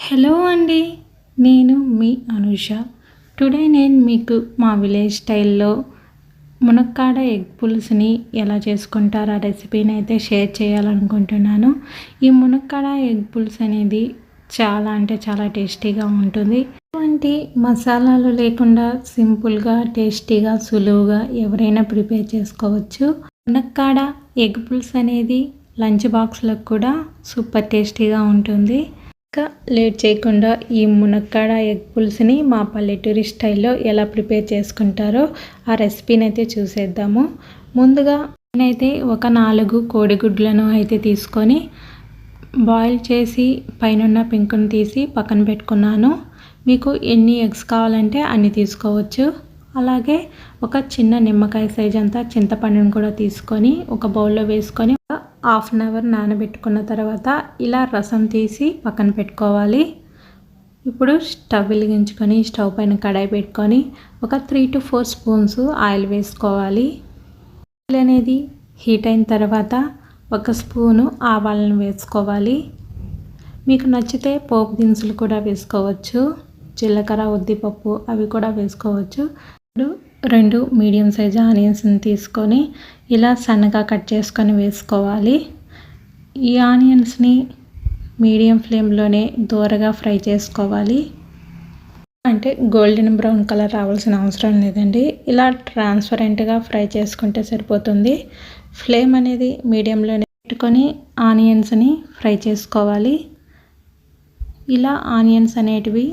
Hello అండి, నేను మీ Anusha. Today నేను మీకు మా విలేజ్ స్టైల్లో మునక్కాడ ఎగ్ పులుసుని ఎలా చేసుకుంటారో ఆ రెసిపీని అయితే షేర్ చేయాలనుకుంటున్నాను. ఈ మునక్కాడ ఎగ్ పులుసు అనేది చాలా అంటే చాలా టేస్టీగా ఉంటుంది. ఎటువంటి మసాలాలు లేకుండా సింపుల్గా టేస్టీగా సులువుగా ఎవరైనా ప్రిపేర్ చేసుకోవచ్చు. మునక్కాడ ఎగ్ పులుసు అనేది లంచ్ బాక్స్లకు కూడా సూపర్ టేస్టీగా ఉంటుంది. ఇంకా లేట్ చేయకుండా ఈ మునక్కాడ ఎగ్ పులుసుని మా పల్లెటూరి స్టైల్లో ఎలా ప్రిపేర్ చేసుకుంటారో ఆ రెసిపీని అయితే చూసేద్దాము. ముందుగా నేనైతే ఒక 4 కోడిగుడ్లను అయితే తీసుకొని బాయిల్ చేసి పైన పెంకును తీసి పక్కన పెట్టుకున్నాను. మీకు ఎన్ని ఎగ్స్ కావాలంటే అన్ని తీసుకోవచ్చు. అలాగే ఒక చిన్న నిమ్మకాయ సైజ్ అంతా చింతపండును కూడా తీసుకొని ఒక బౌల్లో వేసుకొని హాఫ్ అన్ అవర్ నానబెట్టుకున్న తర్వాత ఇలా రసం తీసి పక్కన పెట్టుకోవాలి. ఇప్పుడు స్టవ్ వెలిగించుకొని స్టవ్ పైన కడాయి పెట్టుకొని ఒక 3 to 4 స్పూన్స్ ఆయిల్ వేసుకోవాలి. ఆయిల్ అనేది హీట్ అయిన తర్వాత 1 స్పూను ఆవాలను వేసుకోవాలి. మీకు నచ్చితే పోపు దినుసులు కూడా వేసుకోవచ్చు. జీలకర్ర, ఉద్దిపప్పు అవి కూడా వేసుకోవచ్చు. ఇప్పుడు 2 మీడియం సైజ్ ఆనియన్స్ని తీసుకొని ఇలా సన్నగా కట్ చేసుకొని వేసుకోవాలి. ఈ ఆనియన్స్ని మీడియం ఫ్లేమ్లోనే దూరగా ఫ్రై చేసుకోవాలి. అంటే గోల్డెన్ బ్రౌన్ కలర్ రావాల్సిన అవసరం లేదండి. ఇలా ట్రాన్స్పరెంట్గా ఫ్రై చేసుకుంటే సరిపోతుంది. ఫ్లేమ్ అనేది మీడియంలోనే పెట్టుకొని ఆనియన్స్ని ఫ్రై చేసుకోవాలి. ఇలా ఆనియన్స్ అనేటివి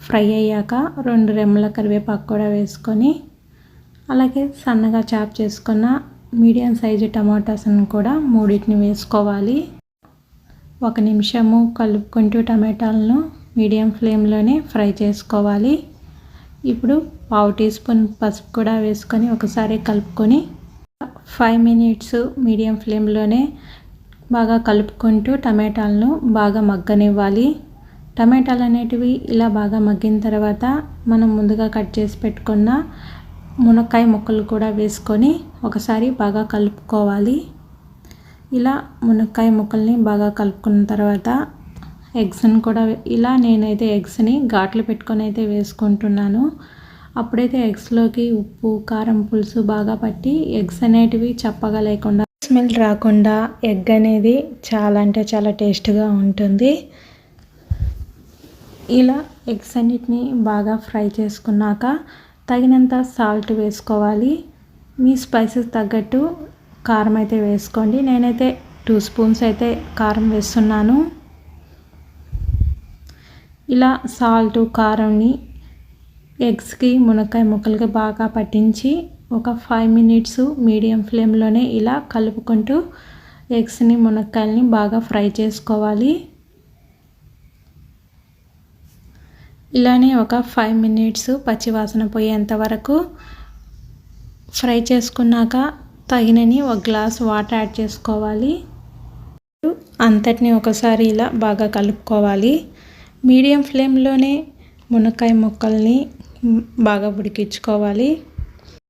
ఫ్రై అయ్యాక 2 రెమ్మల కరివేపాకు కూడా వేసుకొని అలాగే సన్నగా చాప్ చేసుకున్న మీడియం సైజు టమాటాస్ని కూడా 3 వేసుకోవాలి. 1 నిమిషము కలుపుకుంటూ టమాటాలను మీడియం ఫ్లేమ్లోనే ఫ్రై చేసుకోవాలి. ఇప్పుడు 1/2 టీ స్పూన్ పసుపు కూడా వేసుకొని ఒకసారి కలుపుకొని 5 మినిట్స్ మీడియం ఫ్లేమ్లోనే బాగా కలుపుకుంటూ టమాటాలను బాగా మగ్గనివ్వాలి. టమాటాలు అనేటివి ఇలా బాగా మగ్గిన తర్వాత మనం ముందుగా కట్ చేసి పెట్టుకున్న మునక్కాయ ముక్కలు కూడా వేసుకొని ఒకసారి బాగా కలుపుకోవాలి. ఇలా మునక్కాయ ముక్కల్ని బాగా కలుపుకున్న తర్వాత ఎగ్స్ని కూడా ఇలా నేనైతే ఎగ్స్ని ఘాట్లు పెట్టుకొని అయితే వేసుకుంటున్నాను. అప్పుడైతే ఎగ్స్లోకి ఉప్పు, కారం, పులుసు బాగా పట్టి ఎగ్స్ అనేటివి చప్పగా లేకుండా స్మెల్ రాకుండా ఎగ్ అనేది చాలా అంటే చాలా టేస్ట్గా ఉంటుంది. ఇలా ఎగ్స్ అన్నిటిని బాగా ఫ్రై చేసుకున్నాక తగినంత సాల్ట్ వేసుకోవాలి. మీ స్పైసెస్ తగ్గట్టు కారం అయితే వేసుకోండి. నేనైతే 2 స్పూన్స్ అయితే కారం వేస్తున్నాను. ఇలా సాల్ట్, కారంని ఎగ్స్కి మునక్కాయ ముక్కలకి బాగా పట్టించి ఒక 5 మినిట్స్ మీడియం ఫ్లేమ్లోనే ఇలా కలుపుకుంటూ ఎగ్స్ని మునక్కాయలని బాగా ఫ్రై చేసుకోవాలి. ఇలానే ఒక 5 మినిట్స్ పచ్చివాసన పోయేంత వరకు ఫ్రై చేసుకున్నాక తగినని 1 గ్లాస్ వాటర్ యాడ్ చేసుకోవాలి. అంతటిని ఒకసారి ఇలా బాగా కలుపుకోవాలి. మీడియం ఫ్లేమ్లోనే మునక్కాయ ముక్కల్ని బాగా ఉడికించుకోవాలి.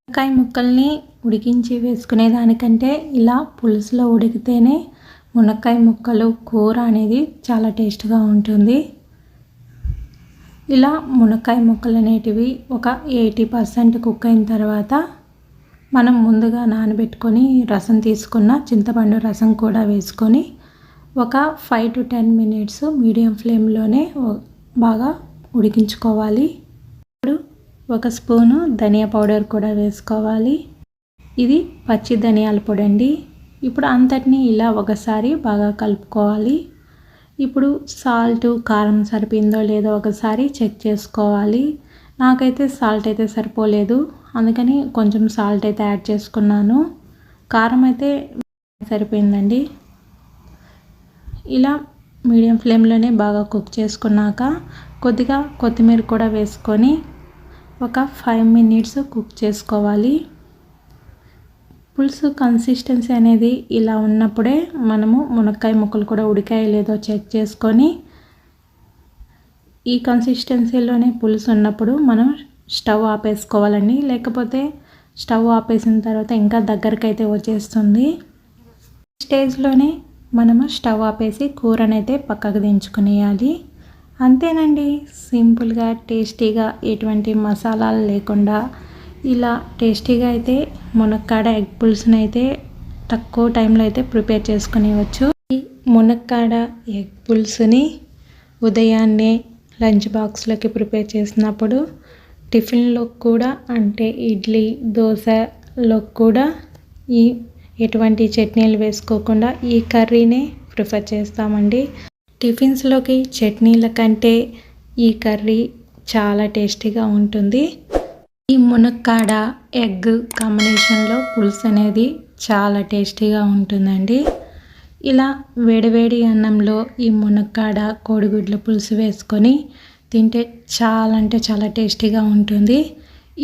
మునక్కాయ ముక్కల్ని ఉడికించి వేసుకునే దానికంటే ఇలా పులుసులో ఉడికితేనే మునక్కాయ ముక్కలు కూర అనేది చాలా టేస్ట్గా ఉంటుంది. ఇలా మునక్కాయ ముక్కలు అనేటివి ఒక 80% కుక్ అయిన తర్వాత మనం ముందుగా నానబెట్టుకొని రసం తీసుకున్న చింతపండు రసం కూడా వేసుకొని ఒక 5 to 10 మినిట్స్ మీడియం ఫ్లేమ్లోనే బాగా ఉడికించుకోవాలి. ఇప్పుడు 1 స్పూను ధనియా పౌడర్ కూడా వేసుకోవాలి. ఇది పచ్చి ధనియాల పొడి అండి. ఇప్పుడు అంతటిని ఇలా ఒకసారి బాగా కలుపుకోవాలి. ఇప్పుడు సాల్ట్, కారం సరిపోయిందో లేదో ఒకసారి చెక్ చేసుకోవాలి. నాకైతే సాల్ట్ అయితే సరిపోలేదు, అందుకని కొంచెం సాల్ట్ అయితే యాడ్ చేసుకున్నాను. కారం అయితే సరిపోయిందండి. ఇలా మీడియం ఫ్లేమ్లోనే బాగా కుక్ చేసుకున్నాక కొద్దిగా కొత్తిమీర కూడా వేసుకొని ఒక 5 మినిట్స్ కుక్ చేసుకోవాలి. పులుసు కన్సిస్టెన్సీ అనేది ఇలా ఉన్నప్పుడే మనము మునక్కాయ ముక్కలు కూడా ఉడికాయో లేదో చెక్ చేసుకొని ఈ కన్సిస్టెన్సీలోనే పులుసు ఉన్నప్పుడు మనం స్టవ్ ఆపేసుకోవాలండి. లేకపోతే స్టవ్ ఆపేసిన తర్వాత ఇంకా దగ్గరకైతే వచ్చేస్తుంది. స్టేజ్లోనే మనము స్టవ్ ఆపేసి కూరనైతే పక్కకు దించుకునేయాలి. అంతేనండి, సింపుల్గా టేస్టీగా ఎటువంటి మసాలాలు లేకుండా ఇలా టేస్టీగా అయితే మునక్కాడ ఎగ్ పులుసుని అయితే తక్కువ టైంలో అయితే ప్రిపేర్ చేసుకునేవచ్చు. ఈ మునక్కాడ ఎగ్ పులుసుని ఉదయాన్నే లంచ్ బాక్స్లోకి ప్రిపేర్ చేసినప్పుడు టిఫిన్లో కూడా అంటే ఇడ్లీ దోశలో కూడా ఈ ఎటువంటి చట్నీలు వేసుకోకుండా ఈ కర్రీనే ప్రిఫర్ చేస్తామండి. టిఫిన్స్లోకి చట్నీల కంటే ఈ కర్రీ చాలా టేస్టీగా ఉంటుంది. ఈ మునక్కాడ ఎగ్ కాంబినేషన్లో పులుసు అనేది చాలా టేస్టీగా ఉంటుందండి. ఇలా వేడివేడి అన్నంలో ఈ మునక్కాడ కోడిగుడ్ల పులుసు వేసుకొని తింటే చాలా అంటే చాలా టేస్టీగా ఉంటుంది.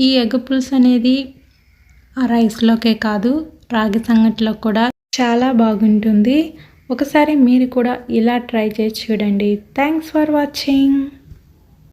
ఈ ఎగ్ పులుసు అనేది ఆ రైస్లోకే కాదు రాగి సంగటిలో కూడా చాలా బాగుంటుంది. ఒకసారి మీరు కూడా ఇలా ట్రై చేసి చూడండి. Thanks for watching.